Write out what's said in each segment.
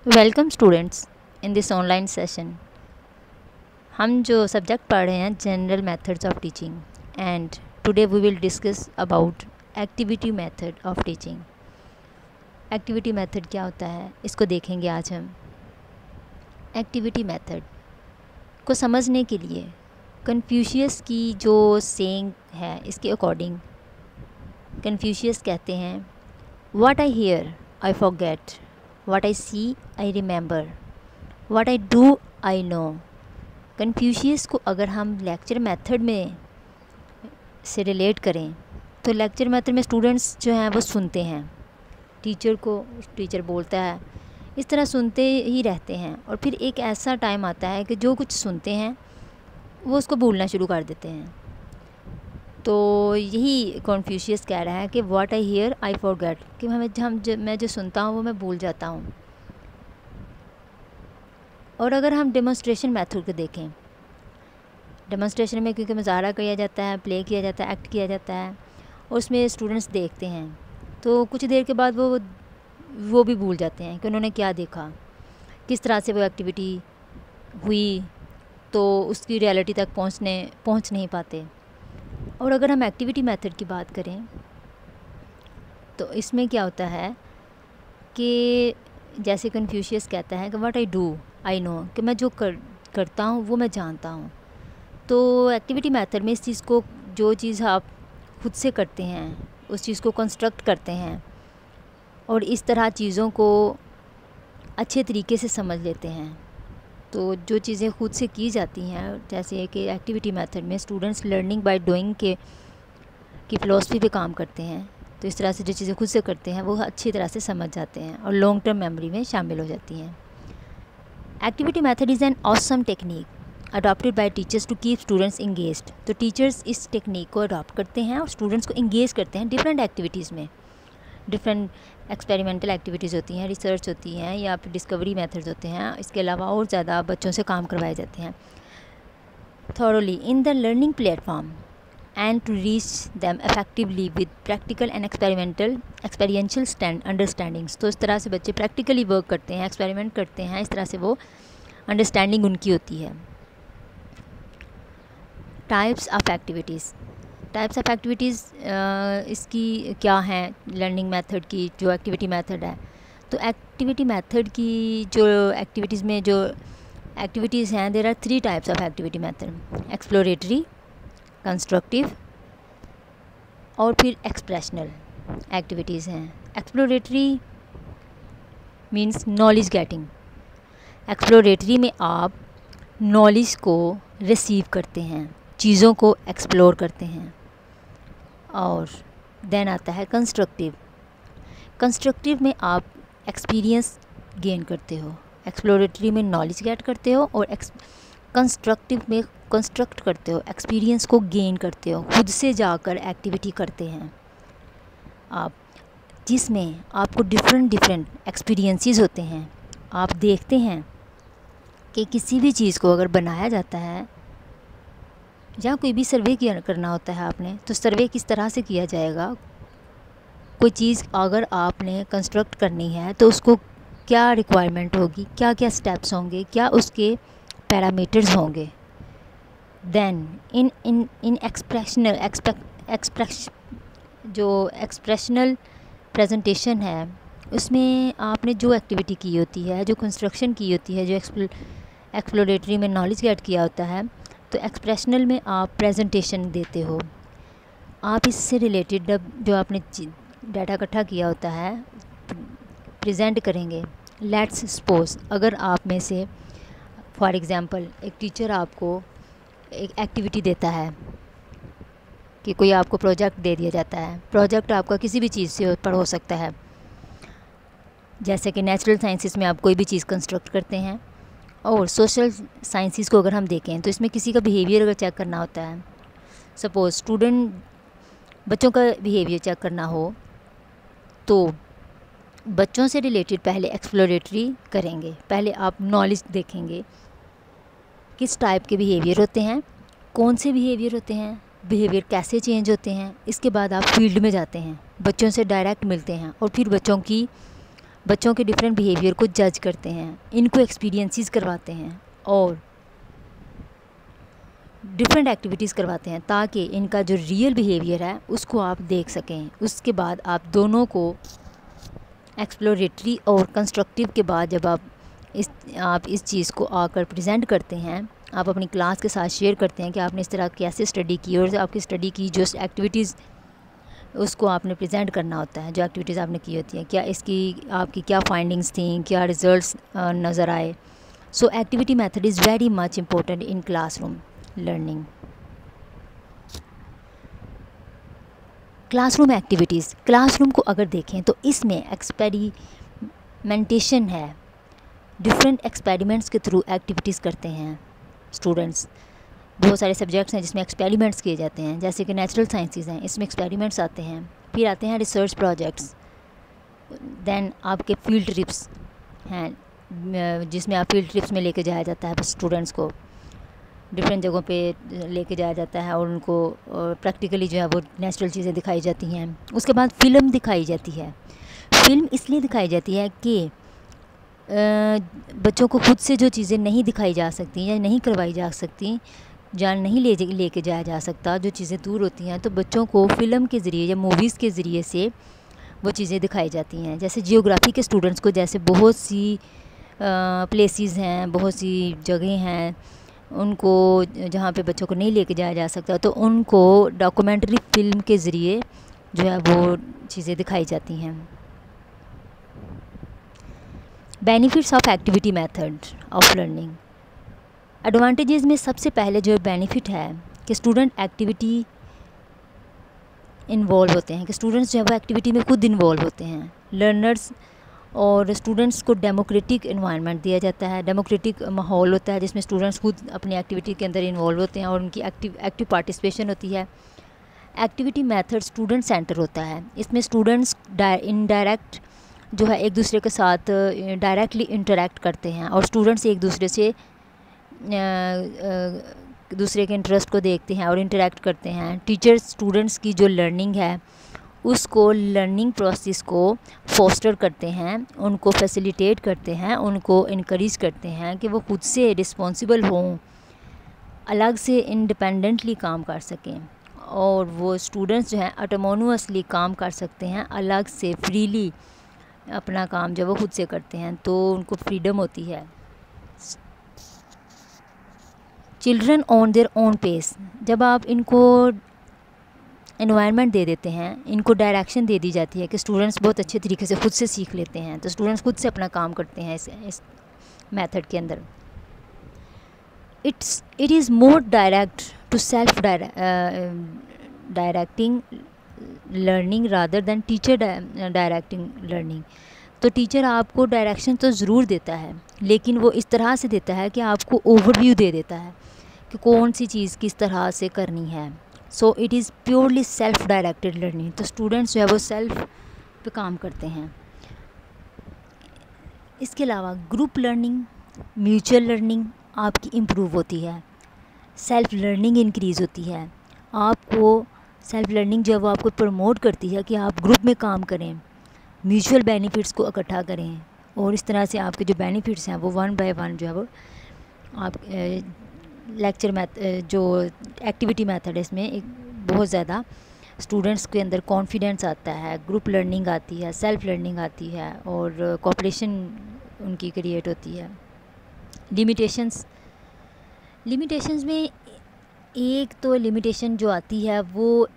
Welcome students in this online session. हम जो subject पढ़ रहे हैं general methods of teaching and today we will discuss about activity method of teaching. Activity method क्या होता है इसको देखेंगे आज हम। एक्टिविटी मेथड को समझने के लिए कन्फ्यूशियस की जो सेइंग है इसके अकॉर्डिंग कन्फ्यूशियस कहते हैं what I here I forget, what I see I remember, what I do I know। Confucius को अगर हम लेक्चर मेथड में से रिलेट करें तो लेक्चर मेथड में स्टूडेंट्स जो हैं वो सुनते हैं, टीचर बोलता है, इस तरह सुनते ही रहते हैं और फिर एक ऐसा टाइम आता है कि जो कुछ सुनते हैं वो उसको भूलना शुरू कर देते हैं। तो यही कन्फ्यूशियस कह रहा है कि what I here I forget, कि मैं जो सुनता हूँ वो मैं भूल जाता हूँ। और अगर हम डेमोन्स्ट्रेशन मेथड को देखें, डेमोन्स्ट्रेशन में क्योंकि मुजाहरा किया जाता है, प्ले किया जाता है, एक्ट किया जाता है और उसमें स्टूडेंट्स देखते हैं तो कुछ देर के बाद वो भी भूल जाते हैं कि उन्होंने क्या देखा, किस तरह से वो एक्टिविटी हुई, तो उसकी रियलिटी तक पहुँच नहीं पाते। और अगर हम एक्टिविटी मेथड की बात करें तो इसमें क्या होता है कि जैसे कन्फ्यूशियस कहता है कि what I do I know, कि मैं जो करता हूँ वो मैं जानता हूँ। तो एक्टिविटी मेथड में इस चीज़ को, जो चीज़ आप खुद से करते हैं उस चीज़ को कंस्ट्रक्ट करते हैं और इस तरह चीज़ों को अच्छे तरीके से समझ लेते हैं। तो जो चीज़ें खुद से की जाती हैं, जैसे कि एक्टिविटी मेथड में स्टूडेंट्स लर्निंग बाय डूइंग की फ़िलासफ़ी पे काम करते हैं, तो इस तरह से जो चीज़ें खुद से करते हैं वो अच्छी तरह से समझ जाते हैं और लॉन्ग टर्म मेमोरी में शामिल हो जाती हैं। Activity method is an awesome technique adopted by teachers to keep students engaged. तो टीचर्स इस टेक्निक को अडॉप्ट करते हैं और स्टूडेंट्स को इंगेज करते हैं डिफरेंट एक्टिविटीज़ में। डिफरेंट एक्सपेरिमेंटल एक्टिविटीज़ होती हैं, रिसर्च होती हैं या फिर डिस्कवरी मेथड्स होते हैं। इसके अलावा और ज़्यादा बच्चों से काम करवाए जाते हैं thoroughly in the learning platform and to reach them effectively with practical and experiential understandings. तो इस तरह से बच्चे प्रैक्टिकली वर्क करते हैं, एक्सपेरिमेंट करते हैं, इस तरह से वो अंडरस्टैंडिंग उनकी होती है। टाइप्स ऑफ एक्टिविटीज़ इसकी क्या हैं लर्निंग मेथड की, जो एक्टिविटी मेथड है। तो एक्टिविटी मेथड की जो एक्टिविटीज़ में जो एक्टिविटीज़ हैं, there are 3 types of activity method, exploratory, constructive और फिर एक्सप्रेशनल एक्टिविटीज़ हैं। Exploratory means knowledge getting. Exploratory में आप नॉलेज को रिसीव करते हैं, चीज़ों को एक्सप्लोर करते हैं। और देन आता है कंस्ट्रक्टिव में आप एक्सपीरियंस गेन करते हो। एक्सप्लोरेटरी में नॉलेज गेट करते हो और कंस्ट्रक्टिव में कंस्ट्रक्ट करते हो, एक्सपीरियंस को गेन करते हो, खुद से जाकर एक्टिविटी करते हैं आप, जिसमें आपको डिफरेंट एक्सपीरियंसेस होते हैं। आप देखते हैं कि किसी भी चीज़ को अगर बनाया जाता है या कोई भी सर्वे करना होता है आपने, तो सर्वे किस तरह से किया जाएगा। कोई चीज़ अगर आपने कंस्ट्रक्ट करनी है तो उसको क्या रिक्वायरमेंट होगी, क्या क्या स्टेप्स होंगे, क्या उसके पैरामीटर्स होंगे। देन इन एक्सप्रेशनल प्रेजेंटेशन है, उसमें आपने जो एक्टिविटी की होती है, जो कंस्ट्रक्शन की होती है, जो एक्सप्लोरेटरी में नॉलेज गेट किया होता है, तो एक्सप्रेशनल में आप प्रेजेंटेशन देते हो। आप इससे रिलेटेड जो आपने डाटा इकट्ठा किया होता है प्रेजेंट करेंगे। लेट्स सपोज अगर आप में से फॉर एग्ज़ाम्पल एक टीचर आपको एक एक्टिविटी देता है कि कोई आपको प्रोजेक्ट दे दिया जाता है। प्रोजेक्ट आपका किसी भी चीज़ से पर हो सकता है, जैसे कि नेचुरल साइंसेस में आप कोई भी चीज़ कंस्ट्रक्ट करते हैं और सोशल साइंसेस को अगर हम देखें तो इसमें किसी का बिहेवियर अगर चेक करना होता है, सपोज़ बच्चों का बिहेवियर चेक करना हो, तो बच्चों से रिलेटेड पहले एक्सप्लोरेटरी करेंगे। पहले आप नॉलेज देखेंगे किस टाइप के बिहेवियर होते हैं, कौन से बिहेवियर होते हैं, बिहेवियर कैसे चेंज होते हैं। इसके बाद आप फील्ड में जाते हैं, बच्चों से डायरेक्ट मिलते हैं और फिर बच्चों की बच्चों के डिफरेंट बिहेवियर को जज करते हैं, इनको एक्सपीरियंसेस करवाते हैं और डिफरेंट एक्टिविटीज़ करवाते हैं ताकि इनका जो रियल बिहेवियर है उसको आप देख सकें। उसके बाद आप दोनों को एक्सप्लोरेटरी और कंस्ट्रक्टिव के बाद जब आप इस चीज़ को आकर प्रेजेंट करते हैं, आप अपनी क्लास के साथ शेयर करते हैं कि आपने इस तरह कैसे स्टडी की और आपकी स्टडी की जो एक्टिविटीज़ उसको आपने प्रेजेंट करना होता है, जो एक्टिविटीज़ आपने की होती हैं, क्या इसकी आपकी क्या फाइंडिंग्स थी, क्या रिज़ल्ट्स नज़र आए। सो activity method is very much important in classroom learning. Classroom activities, classroom को अगर देखें तो इसमें एक्सपेरिमेंटेशन है, डिफरेंट एक्सपेरिमेंट्स के थ्रू एक्टिविटीज़ करते हैं स्टूडेंट्स। बहुत सारे सब्जेक्ट्स हैं जिसमें एक्सपेरिमेंट्स किए जाते हैं, जैसे कि नेचुरल साइंसेस हैं, इसमें एक्सपेरिमेंट्स आते हैं। फिर आते हैं रिसर्च प्रोजेक्ट्स, दैन आपके फील्ड ट्रिप्स हैं जिसमें आप फील्ड ट्रिप्स में लेके जाया जाता है स्टूडेंट्स को, डिफरेंट जगहों पे लेके जाया जाता है और उनको प्रैक्टिकली जो है वो नेचुरल चीज़ें दिखाई जाती हैं। उसके बाद फ़िल्म दिखाई जाती है। फ़िल्म इसलिए दिखाई जाती है कि बच्चों को खुद से जो चीज़ें नहीं दिखाई जा सकती या नहीं करवाई जा सकती, जान नहीं लेके जाया जा सकता, जो चीज़ें दूर होती हैं, तो बच्चों को फ़िल्म के ज़रिए या मूवीज़ के ज़रिए से वो चीज़ें दिखाई जाती हैं। जैसे जियोग्राफी के स्टूडेंट्स को जैसे बहुत सी प्लेसेस हैं, बहुत सी जगह हैं उनको जहाँ पे बच्चों को नहीं लेके जाया जा सकता, तो उनको डॉक्यूमेंट्री फ़िल्म के ज़रिए जो है वो चीज़ें दिखाई जाती हैं। Benefits of activity method of learning. Advantages में सबसे पहले जो बेनिफिट है कि स्टूडेंट एक्टिविटी इन्वॉल्व होते हैं, कि स्टूडेंट्स जो है वो एक्टिविटी में खुद इन्वॉल्व होते हैं। लर्नर्स और स्टूडेंट्स को डेमोक्रेटिक एनवायरनमेंट दिया जाता है, डेमोक्रेटिक माहौल होता है जिसमें स्टूडेंट्स खुद अपनी एक्टिविटी के अंदर इन्वॉल्व होते हैं और उनकी एक्टिव पार्टिसिपेशन होती है। एक्टिविटी मेथड स्टूडेंट सेंटर होता है, इसमें स्टूडेंट्स इनडायरेक्ट जो है एक दूसरे के साथ डायरेक्टली इंटरेक्ट करते हैं और स्टूडेंट्स एक दूसरे से दूसरे के इंटरेस्ट को देखते हैं और इंटरेक्ट करते हैं। टीचर्स स्टूडेंट्स की जो लर्निंग है उसको, लर्निंग प्रोसेस को फोस्टर करते हैं, उनको फैसिलिटेट करते हैं, उनको इनकरेज करते हैं कि वो खुद से रिस्पॉन्सिबल हों, अलग से इंडिपेंडेंटली काम कर सकें और वो स्टूडेंट्स जो हैं ऑटोनोमसली काम कर सकते हैं, अलग से फ्रीली अपना काम जब वो खुद से करते हैं तो उनको फ्रीडम होती है। Children on their own pace, जब आप इनको एनवायरनमेंट दे देते हैं, इनको डायरेक्शन दे दी जाती है कि स्टूडेंट्स बहुत अच्छे तरीके से खुद से सीख लेते हैं, तो स्टूडेंट्स खुद से अपना काम करते हैं इस मेथड के अंदर। It is more direct to self directing learning rather than teacher directing learning. तो टीचर आपको डायरेक्शन तो ज़रूर देता है, लेकिन वो इस तरह से देता है कि आपको ओवरव्यू दे देता है कि कौन सी चीज़ किस तरह से करनी है। So it is purely self directed learning. तो स्टूडेंट्स जो है वो सेल्फ पे काम करते हैं। इसके अलावा ग्रुप लर्निंग, म्यूचुअल लर्निंग आपकी इम्प्रूव होती है, सेल्फ लर्निंग इंक्रीज़ होती है। आपको सेल्फ लर्निंग जो है वो आपको प्रमोट करती है कि आप ग्रुप में काम करें, म्यूचुअल बेनिफिट्स को इकट्ठा करें और इस तरह से आपके जो बेनिफिट्स हैं वो वन बाय वन जो है वो आप जो एक्टिविटी मेथड है इसमें एक बहुत ज़्यादा स्टूडेंट्स के अंदर कॉन्फिडेंस आता है, ग्रुप लर्निंग आती है, सेल्फ लर्निंग आती है और कोऑपरेशन उनकी क्रिएट होती है। लिमिटेशंस में एक तो लिमिटेशन जो आती है वो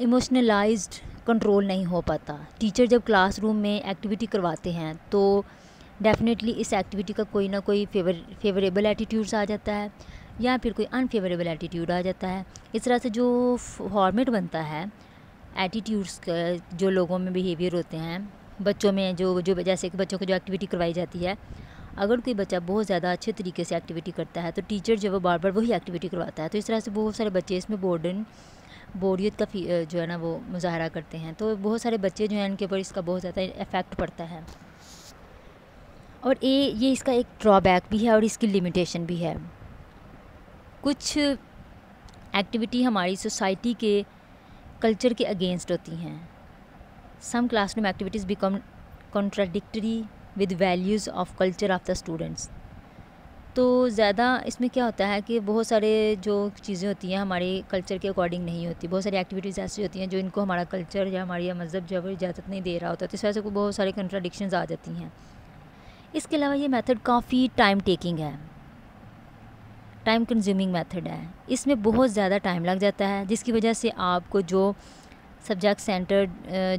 इमोशनलाइज्ड कंट्रोल नहीं हो पाता। टीचर जब क्लासरूम में एक्टिविटी करवाते हैं तो डेफिनेटली इस एक्टिविटी का कोई ना कोई फेवरेबल एटीट्यूड्स आ जाता है या फिर कोई अनफेवरेबल एटीट्यूड आ जाता है। इस तरह से जो फॉर्मेट बनता है एटीट्यूड्स का, जो लोगों में बिहेवियर होते हैं बच्चों में, जो जैसे कि बच्चों को जो एक्टिविटी करवाई जाती है, अगर कोई बच्चा बहुत ज़्यादा अच्छे तरीके से एक्टिविटी करता है तो टीचर जो वो बार बार वही एक्टिविटी करवाता है, तो इस तरह से बहुत सारे बच्चे इसमें बोरियत का जो है ना वो मुजाहरा करते हैं। तो बहुत सारे बच्चे जो हैं उनके ऊपर इसका बहुत ज़्यादा इफ़ेक्ट पड़ता है और ये इसका एक ड्रॉबैक भी है और इसकी लिमिटेशन भी है। कुछ एक्टिविटी हमारी सोसाइटी के कल्चर के अगेंस्ट होती हैं। Some classroom activities become contradictory with values of culture of the students. तो ज़्यादा इसमें क्या होता है कि बहुत सारे जो चीज़ें होती हैं हमारे कल्चर के अकॉर्डिंग नहीं होती, बहुत सारी एक्टिविटीज़ ऐसी होती हैं जो इनको हमारा कल्चर या हमारी मज़हब जो है वो इजाज़त नहीं दे रहा होता, तो इस वजह से बहुत सारे कंट्राडिक्शंस आ जाती हैं। इसके अलावा ये मेथड काफ़ी टाइम टेकिंग है, टाइम कंज्यूमिंग मेथड है। इसमें बहुत ज़्यादा टाइम लग जाता है, जिसकी वजह से आपको जो सब्जेक्ट सेंटर्ड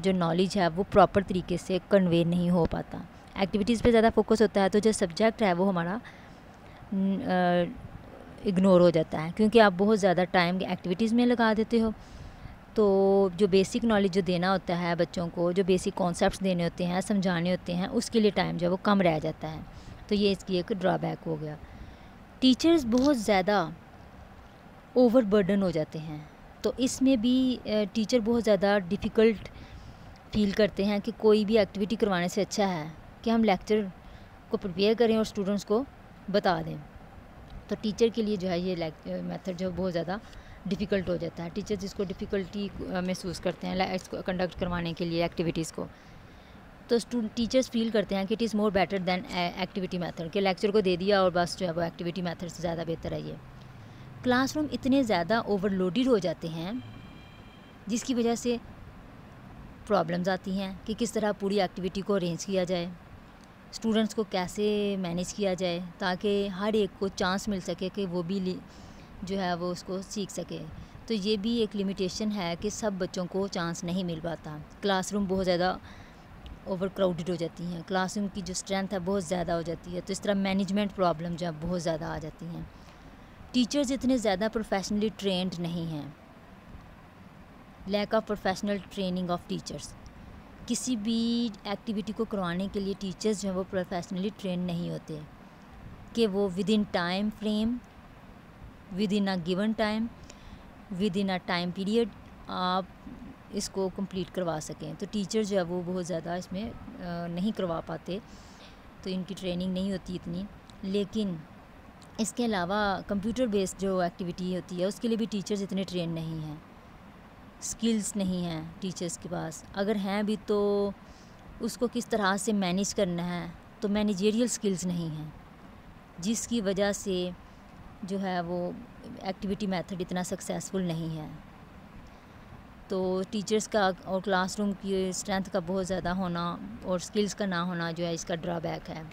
जो नॉलेज है वो प्रॉपर तरीके से कन्वे नहीं हो पाता। एक्टिविटीज़ पे ज़्यादा फोकस होता है तो जो सब्जेक्ट है वो हमारा इग्नोर हो जाता है, क्योंकि आप बहुत ज़्यादा टाइम एक्टिविटीज़ में लगा देते हो। तो जो बेसिक नॉलेज जो देना होता है बच्चों को, जो बेसिक कॉन्सेप्ट्स देने होते हैं, समझाने होते हैं, उसके लिए टाइम जो है वो कम रह जाता है। तो ये इसकी एक ड्रॉबैक हो गया। टीचर्स बहुत ज़्यादा ओवर बर्डन हो जाते हैं, तो इसमें भी टीचर बहुत ज़्यादा डिफ़िकल्ट फील करते हैं कि कोई भी एक्टिविटी करवाने से अच्छा है कि हम लेक्चर को प्रिपेयर करें और स्टूडेंट्स को बता दें। तो टीचर के लिए जो है ये मेथड जो बहुत ज़्यादा डिफ़िकल्ट हो जाता है। टीचर्स इसको डिफ़िकल्टी महसूस करते हैं इसको कंडक्ट करवाने के लिए एक्टिविटीज़ को। तो टीचर्स फील करते हैं कि it is more better than activity method, कि लेक्चर को दे दिया और बस जो है वो एक्टिविटी मेथड से ज़्यादा बेहतर है ये। क्लासरूम इतने ज़्यादा ओवरलोडेड हो जाते हैं जिसकी वजह से प्रॉब्लम्स आती हैं कि किस तरह पूरी एक्टिविटी को अरेंज किया जाए, स्टूडेंट्स को कैसे मैनेज किया जाए ताकि हर एक को चांस मिल सके कि वो भी जो है वो उसको सीख सके। तो ये भी एक लिमिटेशन है कि सब बच्चों को चांस नहीं मिल पाता। क्लासरूम बहुत ज़्यादा ओवर क्राउडेड हो जाती हैं, क्लासरूम की जो स्ट्रेंथ है बहुत ज़्यादा हो जाती है, तो इस तरह मैनेजमेंट प्रॉब्लम जो है बहुत ज़्यादा आ जाती हैं। टीचर्स इतने ज़्यादा प्रोफेशनली ट्रेंड नहीं हैं, lack of professional training of teachers. किसी भी एक्टिविटी को करवाने के लिए टीचर्स जो हैं वो प्रोफेशनली ट्रेन नहीं होते कि वो with in time frame, with in a given time, with in a time period आप इसको कंप्लीट करवा सकें। तो टीचर जो है वो बहुत ज़्यादा इसमें नहीं करवा पाते, तो इनकी ट्रेनिंग नहीं होती इतनी। लेकिन इसके अलावा कंप्यूटर बेस्ड जो एक्टिविटी होती है उसके लिए भी टीचर्स इतने ट्रेन नहीं हैं, स्किल्स नहीं हैं टीचर्स के पास। अगर हैं भी तो उसको किस तरह से मैनेज करना है, तो मैनेजेरियल स्किल्स नहीं हैं, जिसकी वजह से जो है वो एक्टिविटी मेथड इतना सक्सेसफुल नहीं है। तो टीचर्स का और क्लासरूम की स्ट्रेंथ का बहुत ज़्यादा होना और स्किल्स का ना होना जो है इसका ड्रॉबैक है।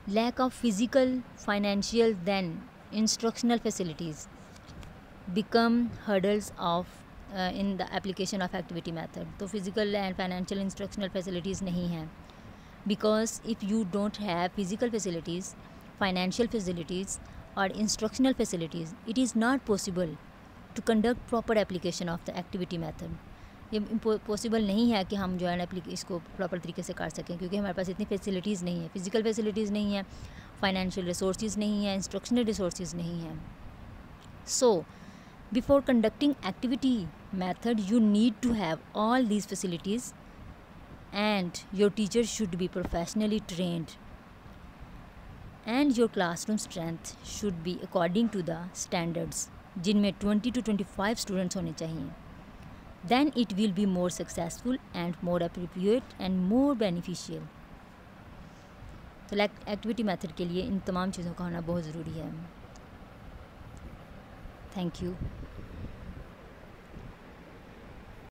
Lack of physical, financial than instructional facilities become hurdles of in the application of activity method. तो physical and financial instructional facilities नहीं हैं, because if you don't have physical facilities, financial facilities और instructional facilities, it is not possible to conduct proper application of the activity method. ये possible नहीं है कि हम जो है इसको प्रॉपर तरीके से कर सकें, क्योंकि हमारे पास इतनी फैसिलिटीज़ नहीं है, फिज़िकल फैसिलिटीज़ नहीं है, फाइनेंशियल रिसोर्सेज नहीं है, इंस्ट्रक्शनल रिसोर्सेज नहीं है। सो before conducting activity method you need to have all these facilities and your teacher should be professionally trained and your classroom strength should be according to the standards जिनमें 20 to 25 students होने चाहिए। then it will be more successful and more appropriate and more beneficial। तो activity method के लिए इन तमाम चीज़ों का होना बहुत ज़रूरी है। Thank you.